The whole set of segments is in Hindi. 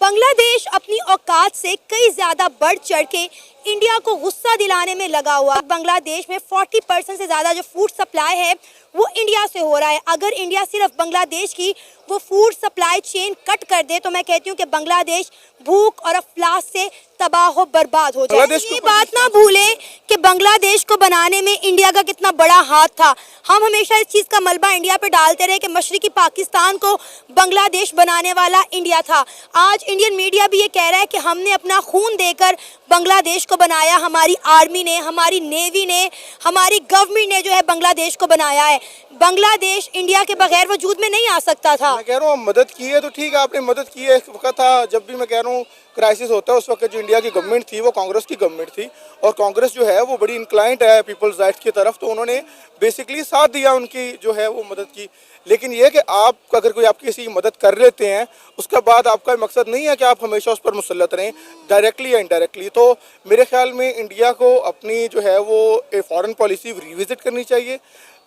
बांग्लादेश अपनी औकात से कई ज्यादा बढ़ चढ़ के इंडिया को गुस्सा दिलाने में लगा हुआ। बांग्लादेश में 40% से ज्यादा जो फूड सप्लाई है वो इंडिया से हो रहा है। अगर इंडिया सिर्फ बांग्लादेश की वो फूड सप्लाई चेन कट कर दे तो मैं कहती हूँ कि बांग्लादेश भूख और अफलास से तबाह हो बर्बाद हो जाए। ये बात ना भूले कि बांग्लादेश को बनाने में इंडिया का कितना बड़ा हाथ था। हम हमेशा इस चीज़ का मलबा इंडिया पे डालते रहे कि मशरिकी पाकिस्तान को बांग्लादेश बनाने वाला इंडिया था। आज इंडियन मीडिया भी ये कह रहा है कि हमने अपना खून देकर बांग्लादेश को बनाया, हमारी आर्मी ने, हमारी नेवी ने, हमारी गवर्नमेंट ने जो है बांग्लादेश को बनाया है। बांग्लादेश इंडिया के बगैर वजूद में नहीं आ सकता था। मैं कह रहा हूँ मदद की है तो ठीक है, आपने मदद की है। एक वक्त था जब भी मैं कह रहा हूँ क्राइसिस होता है, उस वक्त जो इंडिया की गवर्नमेंट थी वो कांग्रेस की गवर्नमेंट थी और कांग्रेस जो है वो बड़ी इंक्लाइंट है पीपल्स राइट्स की तरफ, तो उन्होंने बेसिकली साथ दिया, उनकी जो है वो मदद की। लेकिन ये कि आप अगर कोई आपकी किसी की मदद कर लेते हैं उसके बाद आपका मकसद नहीं है कि आप हमेशा उस पर मुसल्लत रहें, डायरेक्टली या इनडायरेक्टली। तो मेरे ख्याल में इंडिया को अपनी जो है वो फॉरेन पॉलिसी रिविजिट करनी चाहिए,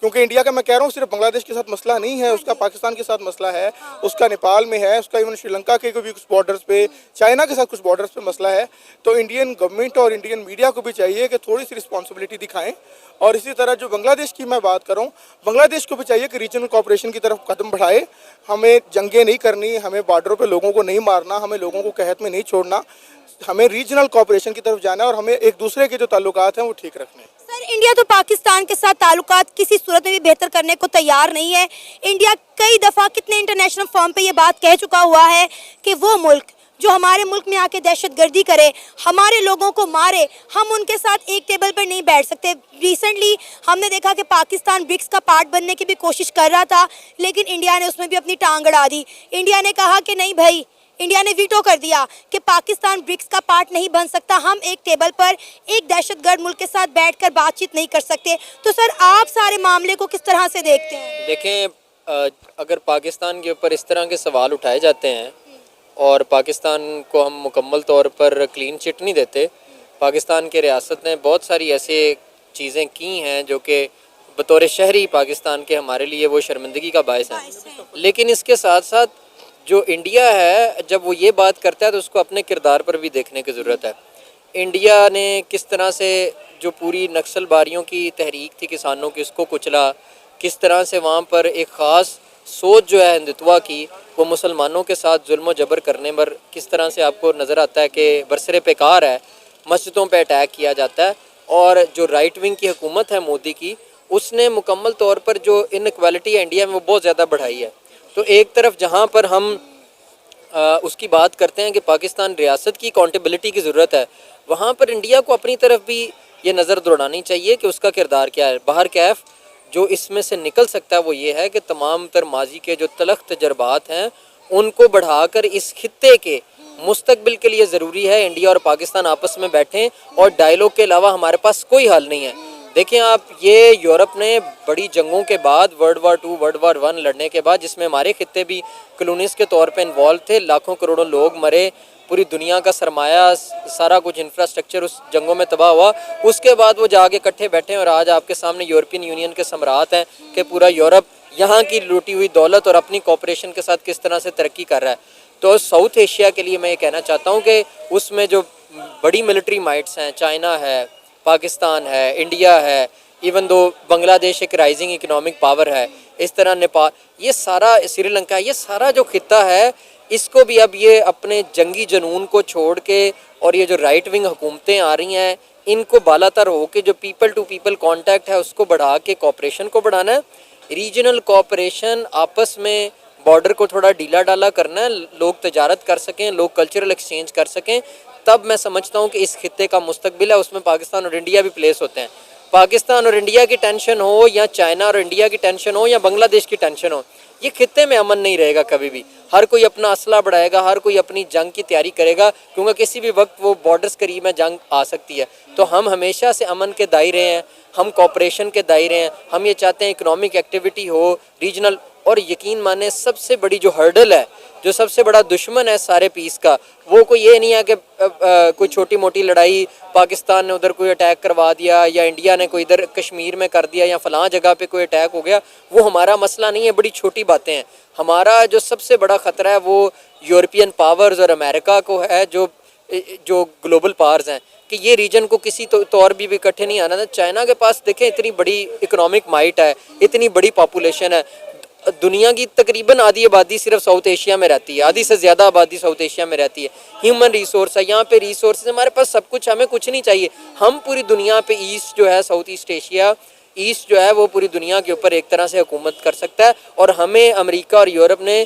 क्योंकि इंडिया का मैं कह रहा हूँ सिर्फ बांग्लादेश के साथ मसला नहीं है, उसका पाकिस्तान के साथ मसला है, उसका नेपाल में है, उसका इवन श्रीलंका के भी कुछ बॉर्डर्स पे, चाइना के साथ कुछ बॉर्डर्स पे मसला है। तो इंडियन गवर्नमेंट और इंडियन मीडिया को भी चाहिए कि थोड़ी सी रिस्पॉन्सिबिलिटी दिखाएं। और इसी तरह जो बांग्लादेश की मैं बात करूँ, बांग्लादेश को भी चाहिए कि रीजनल कोऑपरेशन की तरफ कदम बढ़ाए। हमें जंगें नहीं करनी, हमें बॉर्डरों पर लोगों को नहीं मारना, हमें लोगों को कहत में नहीं छोड़ना, हमें रीजनल कोऑपरेशन की तरफ जाना है और हमें एक दूसरे के जो ताल्लुकात हैं वो ठीक रखने। सर, इंडिया तो पाकिस्तान के साथ ताल्लुकात किसी सूरत में भी बेहतर करने को तैयार नहीं है। इंडिया कई दफ़ा कितने इंटरनेशनल फॉर्म पे ये बात कह चुका हुआ है कि वो मुल्क जो हमारे मुल्क में आके दहशतगर्दी करे, हमारे लोगों को मारे, हम उनके साथ एक टेबल पर नहीं बैठ सकते। रिसेंटली हमने देखा कि पाकिस्तान ब्रिक्स का पार्ट बनने की भी कोशिश कर रहा था, लेकिन इंडिया ने उसमें भी अपनी टांग अड़ा दी। इंडिया ने कहा कि नहीं भाई, इंडिया ने वीटो कर दिया कि पाकिस्तान ब्रिक्स का पार्ट नहीं बन सकता, हम एक टेबल पर एक दहशतगर्द मुल्क के साथ बैठकर बातचीत नहीं कर सकते। तो सर, आप सारे मामले को किस तरह से देखते हैं? देखें, अगर पाकिस्तान के ऊपर इस तरह के सवाल उठाए जाते हैं और पाकिस्तान को हम मुकम्मल तौर पर क्लीन चिट नहीं देते, पाकिस्तान के रियासत ने बहुत सारी ऐसे चीज़ें की हैं जो कि बतौर शहरी पाकिस्तान के हमारे लिए वो शर्मिंदगी का बायस है। लेकिन इसके साथ साथ जो इंडिया है, जब वो ये बात करता है तो उसको अपने किरदार पर भी देखने की ज़रूरत है। इंडिया ने किस तरह से जो पूरी नक्सलबारियों की तहरीक थी किसानों की, उसको कुचला, किस तरह से वहाँ पर एक ख़ास सोच जो है हिंदुत्वा की, वो मुसलमानों के साथ जुल्म जबर करने पर किस तरह से आपको नज़र आता है कि बरसरे पेकार है, मस्जिदों पे अटैक किया जाता है। और जो राइट विंग की हुकूमत है मोदी की, उसने मुकम्मल तौर पर जो इनइक्वालिटी है इंडिया में वो बहुत ज़्यादा बढ़ाई है। तो एक तरफ जहाँ पर हम उसकी बात करते हैं कि पाकिस्तान रियासत की अकाउंटेबिलिटी की ज़रूरत है, वहाँ पर इंडिया को अपनी तरफ भी ये नज़र दौड़ानी चाहिए कि उसका किरदार क्या है। बाहर कैफ जो इसमें से निकल सकता है वो ये है कि तमाम तर माजी के जो तलख तजर्बात हैं उनको बढ़ाकर इस खित्ते के मुस्तकबिल के लिए ज़रूरी है इंडिया और पाकिस्तान आपस में बैठें, और डायलॉग के अलावा हमारे पास कोई हल नहीं है। देखें आप, ये यूरोप ने बड़ी जंगों के बाद, वर्ल्ड वार 2, वर्ल्ड वार 1 लड़ने के बाद, जिसमें हमारे खित्ते भी कॉलोनीज़ के तौर पे इन्वॉल्व थे, लाखों करोड़ों लोग मरे, पूरी दुनिया का सरमाया, सारा कुछ इंफ्रास्ट्रक्चर उस जंगों में तबाह हुआ। उसके बाद वो जाके इकट्ठे बैठे और आज आपके सामने यूरोपियन यूनियन के सम्राट हैं कि पूरा यूरोप यहाँ की लूटी हुई दौलत और अपनी कॉपरेशन के साथ किस तरह से तरक्की कर रहा है। तो साउथ एशिया के लिए मैं ये कहना चाहता हूँ कि उसमें जो बड़ी मिलिट्री माइट्स हैं, चाइना है, पाकिस्तान है, इंडिया है, इवन दो बांग्लादेश एक राइजिंग इकोनॉमिक पावर है, इस तरह नेपाल, ये सारा श्रीलंका, ये सारा जो खित्ता है, इसको भी अब ये अपने जंगी जनून को छोड़ के और ये जो राइट विंग हुकूमतें आ रही हैं इनको बालातर हो के जो पीपल टू पीपल कांटेक्ट है उसको बढ़ा के कॉपरेशन को बढ़ाना है। रीजनल कॉपरेशन, आपस में बॉर्डर को थोड़ा ढीला डाला करना है, लोग तजारत कर सकें, लोग कल्चरल एक्सचेंज कर सकें, तब मैं समझता हूँ कि इस खित्ते का मुस्तकबिल है, उसमें पाकिस्तान और इंडिया भी प्लेस होते हैं। पाकिस्तान और इंडिया की टेंशन हो या चाइना और इंडिया की टेंशन हो या बांग्लादेश की टेंशन हो, ये खित्ते में अमन नहीं रहेगा कभी भी। हर कोई अपना असला बढ़ाएगा, हर कोई अपनी जंग की तैयारी करेगा, क्योंकि किसी भी वक्त वो बॉर्डर्स करीब में जंग आ सकती है। तो हम हमेशा से अमन के दायरे हैं, हम कॉपरेशन के दायरे हैं, हम ये चाहते हैं इकोनॉमिक एक्टिविटी हो रीजनल। और यकीन माने सबसे बड़ी जो हर्डल है जो सबसे बड़ा दुश्मन है सारे पीस का, वो कोई ये नहीं है कि कोई छोटी मोटी लड़ाई पाकिस्तान ने उधर कोई अटैक करवा दिया या इंडिया ने कोई इधर कश्मीर में कर दिया या फलां जगह पे कोई अटैक हो गया, वो हमारा मसला नहीं है, बड़ी छोटी बातें हैं। हमारा जो सबसे बड़ा ख़तरा है वो यूरोपियन पावर्स और अमेरिका को है, जो ग्लोबल पावर्स हैं, कि ये रीजन को किसी तौर भी इकट्ठे नहीं आना था। चाइना के पास देखें इतनी बड़ी इकोनॉमिक माइट है, इतनी बड़ी पॉपुलेशन है, दुनिया की तकरीबन आधी आबादी सिर्फ साउथ एशिया में रहती है, आधी से ज़्यादा आबादी साउथ एशिया में रहती है। ह्यूमन रिसोर्स है यहाँ पे, रिसोर्स हमारे पास सब कुछ, हमें कुछ नहीं चाहिए। हम पूरी दुनिया पे ईस्ट जो है, साउथ ईस्ट एशिया ईस्ट जो है वो पूरी दुनिया के ऊपर एक तरह से हुकूमत कर सकता है। और हमें अमेरिका और यूरोप ने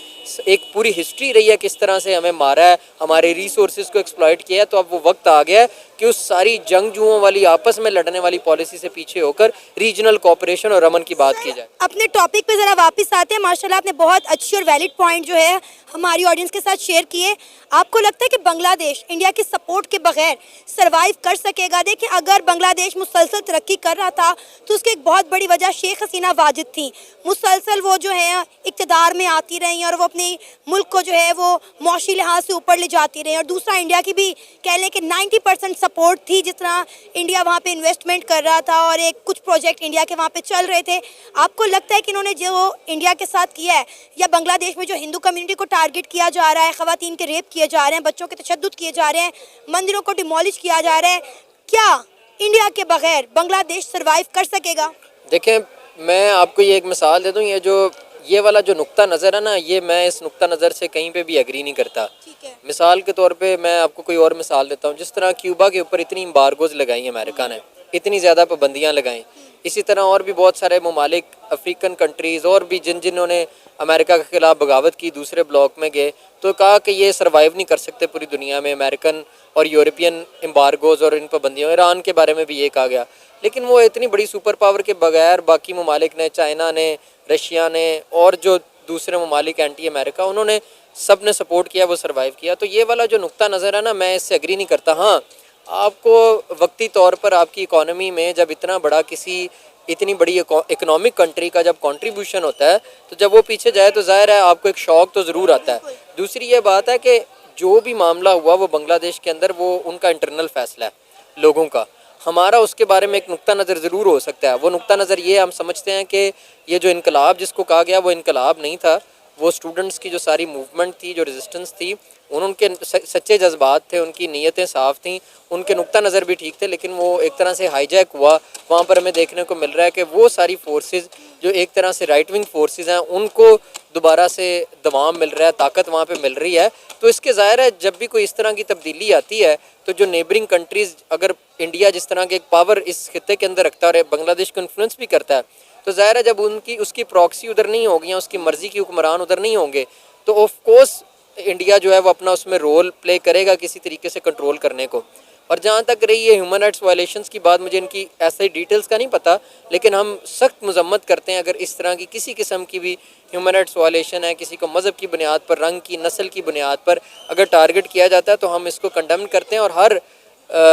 एक पूरी हिस्ट्री रही है किस तरह से हमें मारा है, हमारे रिसोर्सेज को एक्सप्लॉइट किया है। तो अब वो वक्त आ गया है कि उस सारी जंगजुओं वाली आपस में लड़ने वाली पॉलिसी से पीछे होकर रीजनल कोऑपरेशन और अमन की बात की जाए। अपने टॉपिक पे ज़रा वापस आते हैं। माशाल्लाह आपने बहुत अच्छी और वैलिड पॉइंट जो है हमारी ऑडियंस के साथ शेयर किए। आपको लगता है कि बांग्लादेश इंडिया के सपोर्ट के बगैर सरवाइव कर सकेगा? देखिए, अगर बांग्लादेश मुसलसल तरक्की कर रहा था तो उसकी एक बहुत बड़ी वजह शेख हसीना वाजिद थी। मुसलसल वो जो है इक़्तिदार में आती रही और वो अपने मुल्क को जो है वो मौशी लिहाज से ऊपर ले जाती रही। और दूसरा, इंडिया की भी कह लें कि 90% सपोर्ट थी, जिस तरह इंडिया वहाँ पे इन्वेस्टमेंट कर रहा था और एक कुछ प्रोजेक्ट इंडिया के वहाँ पे चल रहे थे। आपको लगता है कि इन्होंने जो इंडिया के साथ किया है, या बांग्लादेश में जो हिंदू कम्युनिटी को टारगेट किया जा रहा है, ख़वातीन के रेप किए जा रहे हैं, बच्चों के तशद्दुद किए जा रहे हैं, मंदिरों को डिमोलिश किया जा रहा है, क्या इंडिया के बगैर बांग्लादेश सर्वाइव कर सकेगा? देखें, मैं आपको ये एक मिसाल दे दूँ, ये वाला जो नुक्ता नज़र है ना, ये मैं इस नुक्ता नज़र से कहीं पे भी एग्री नहीं करता। ठीक है। मिसाल के तौर पे मैं आपको कोई और मिसाल देता हूँ। जिस तरह क्यूबा के ऊपर इतनी एम्बार्गोज लगाई अमेरिका ने, इतनी ज़्यादा पाबंदियाँ लगाई, इसी तरह और भी बहुत सारे ममालिक, अफ्रीकन कंट्रीज़ और भी जिन्होंने अमेरिका के ख़िलाफ़ बगावत की, दूसरे ब्लॉक में गए, तो कहा कि ये सर्वाइव नहीं कर सकते पूरी दुनिया में अमेरिकन और यूरोपियन एम्बार्गोज़ और इन पाबंदियों। ईरान के बारे में भी ये कहा गया। लेकिन वो इतनी बड़ी सुपर पावर के बगैर बाकी ममालिक ने, चाइना ने, रशिया ने और जो दूसरे ममालिक एंटी अमेरिका, उन्होंने सब ने सपोर्ट किया, वो सर्वाइव किया। तो ये वाला जो नुक्ता नज़र है ना, मैं इससे एग्री नहीं करता। हाँ, आपको वक्ती तौर पर आपकी इकॉनमी में जब इतना बड़ा किसी इतनी बड़ी इकोनॉमिक कंट्री का जब कंट्रीब्यूशन होता है, तो जब वो पीछे जाए तो जाहिर है आपको एक शौक तो ज़रूर आता है। दूसरी ये बात है कि जो भी मामला हुआ वो बांग्लादेश के अंदर, वो उनका इंटरनल फैसला है लोगों का। हमारा उसके बारे में एक नुक्ता नज़र ज़रूर हो सकता है। वो नुक्ता नज़र ये हम समझते हैं कि ये जो इनकलाब जिसको कहा गया, वो इनकलाब नहीं था, वो स्टूडेंट्स की जो सारी मूवमेंट थी, जो रेजिस्टेंस थी, उनके सच्चे जज्बात थे, उनकी नीयतें साफ़ थीं, उनके नुक्ता नज़र भी ठीक थे। लेकिन वो एक तरह से हाईजैक हुआ। वहाँ पर हमें देखने को मिल रहा है कि वो सारी फोर्सेस जो एक तरह से राइट विंग फोर्सेस हैं, उनको दोबारा से दवाम मिल रहा है, ताकत वहाँ पे मिल रही है। तो इसके ज़ाहिर है जब भी कोई इस तरह की तब्दीली आती है, तो जो नेबरिंग कंट्रीज़, अगर इंडिया जिस तरह के एक पावर इस खित्ते के अंदर रखता है और बांग्लादेश को इन्फ्लुएंस भी करता है, तो ज़ाहिर है जब उसकी प्रॉक्सी उधर नहीं होगी या उसकी मर्ज़ी की हुक्मरान उधर नहीं होंगे, तो ऑफ कोर्स इंडिया जो है वो अपना उसमें रोल प्ले करेगा किसी तरीके से कंट्रोल करने को। और जहाँ तक रही है ह्यूमन राइट्स वायलेशंस की बात, मुझे इनकी ऐसे डिटेल्स का नहीं पता, लेकिन हम सख्त मजम्मत करते हैं अगर इस तरह की किसी किस्म की भी ह्यूमन राइट्स वायलेशन है, किसी को मज़हब की बुनियाद पर, रंग की, नस्ल की बुनियाद पर अगर टारगेट किया जाता है, तो हम इसको कंडेम करते हैं। और हर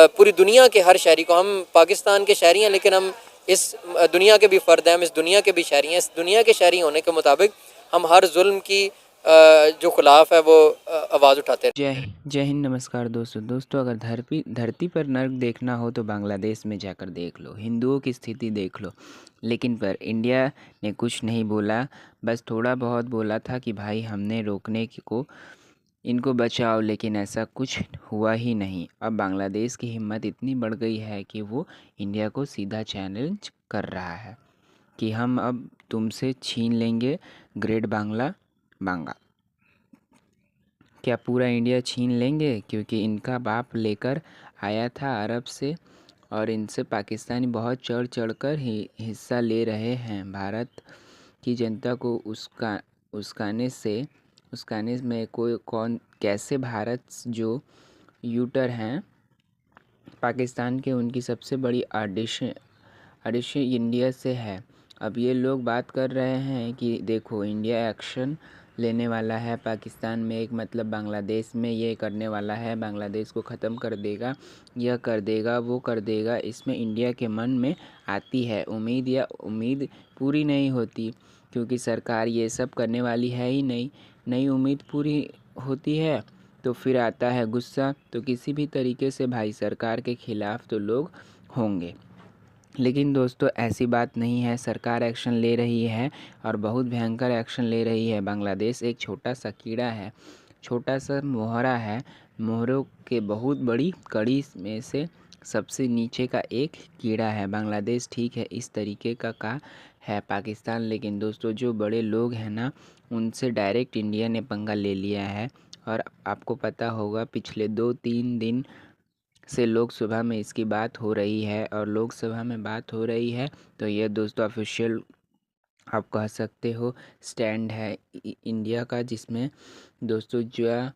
पूरी दुनिया के हर शहरी को, हम पाकिस्तान के शहरी हैं लेकिन हम इस दुनिया के भी फ़र्द हैं, हम इस दुनिया के भी शहरी हैं। इस दुनिया के शहरी होने के मुताबिक हम हर जुल्म की जो खिलाफ है वो आवाज़ उठाते हैं। जय हिंद, नमस्कार दोस्तों। अगर धरती पर नर्क देखना हो तो बांग्लादेश में जाकर देख लो, हिंदुओं की स्थिति देख लो। लेकिन पर इंडिया ने कुछ नहीं बोला, बस थोड़ा बहुत बोला था कि भाई हमने रोकने को इनको बचाओ, लेकिन ऐसा कुछ हुआ ही नहीं। अब बांग्लादेश की हिम्मत इतनी बढ़ गई है कि वो इंडिया को सीधा चैलेंज कर रहा है कि हम अब तुमसे छीन लेंगे ग्रेट बांग्ला। क्या पूरा इंडिया छीन लेंगे? क्योंकि इनका बाप लेकर आया था अरब से और इनसे पाकिस्तानी बहुत चढ़ चढ़कर हिस्सा ले रहे हैं। भारत की जनता को उसकाने में कौन कैसे भारत जो यूटर हैं पाकिस्तान के, उनकी सबसे बड़ी आडिश इंडिया से है। अब ये लोग बात कर रहे हैं कि देखो इंडिया एक्शन लेने वाला है पाकिस्तान में, एक मतलब बांग्लादेश में ये करने वाला है, बांग्लादेश को ख़त्म कर देगा, यह कर देगा, वो कर देगा। इसमें इंडिया के मन में आती है उम्मीद पूरी नहीं होती, क्योंकि सरकार ये सब करने वाली है ही नहीं। नई उम्मीद पूरी होती है तो फिर आता है गुस्सा। तो किसी भी तरीके से भाई सरकार के खिलाफ़ तो लोग होंगे, लेकिन दोस्तों ऐसी बात नहीं है। सरकार एक्शन ले रही है और बहुत भयंकर एक्शन ले रही है। बांग्लादेश एक छोटा सा कीड़ा है, छोटा सा मोहरा है, मोहरों के बहुत बड़ी कड़ी में से सबसे नीचे का एक कीड़ा है बांग्लादेश। ठीक है, इस तरीके का है पाकिस्तान। लेकिन दोस्तों जो बड़े लोग हैं ना, उनसे डायरेक्ट इंडिया ने पंगा ले लिया है। और आपको पता होगा पिछले 2-3 दिन से लोकसभा में इसकी बात हो रही है, और लोकसभा में बात हो रही है तो ये दोस्तों ऑफिशियल आप कह सकते हो स्टैंड है इंडिया का, जिसमें दोस्तों जो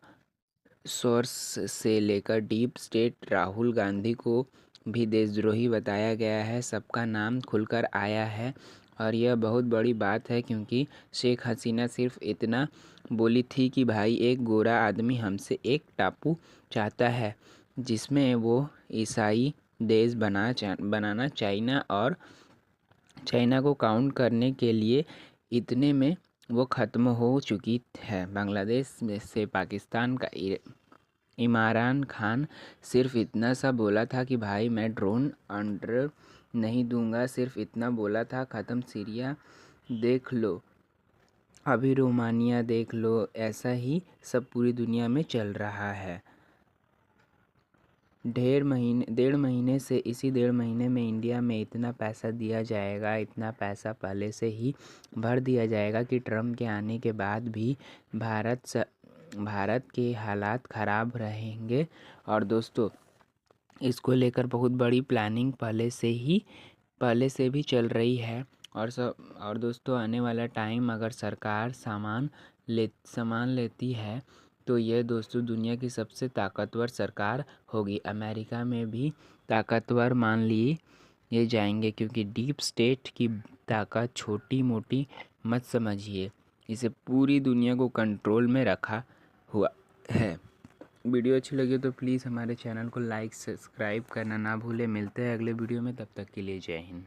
सोर्स से लेकर डीप स्टेट राहुल गांधी को भी देशद्रोही बताया गया है। सबका नाम खुलकर आया है और यह बहुत बड़ी बात है, क्योंकि शेख हसीना सिर्फ इतना बोली थी कि भाई एक गोरा आदमी हमसे एक टापू चाहता है जिसमें वो ईसाई देश बनाना चाइना को काउंट करने के लिए, इतने में वो ख़त्म हो चुकी है। बांग्लादेश में से पाकिस्तान का इमरान खान सिर्फ इतना सा बोला था कि भाई मैं ड्रोन ऑर्डर नहीं दूंगा, सिर्फ इतना बोला था, ख़त्म। सीरिया देख लो, अभी रोमानिया देख लो, ऐसा ही सब पूरी दुनिया में चल रहा है। डेढ़ महीने से इसी डेढ़ महीने में इंडिया में इतना पैसा दिया जाएगा, इतना पैसा पहले से ही भर दिया जाएगा कि ट्रम्प के आने के बाद भी भारत के हालात ख़राब रहेंगे। और दोस्तों इसको लेकर बहुत बड़ी प्लानिंग पहले से भी चल रही है। और दोस्तों आने वाला टाइम अगर सरकार सामान लेती है तो ये दोस्तों दुनिया की सबसे ताकतवर सरकार होगी। अमेरिका में भी ताकतवर मान लिए जाएंगे, क्योंकि डीप स्टेट की ताकत छोटी मोटी मत समझिए, इसे पूरी दुनिया को कंट्रोल में रखा हुआ है। वीडियो अच्छी लगी तो प्लीज़ हमारे चैनल को लाइक सब्सक्राइब करना ना भूलें। मिलते हैं अगले वीडियो में, तब तक के लिए जय हिंद।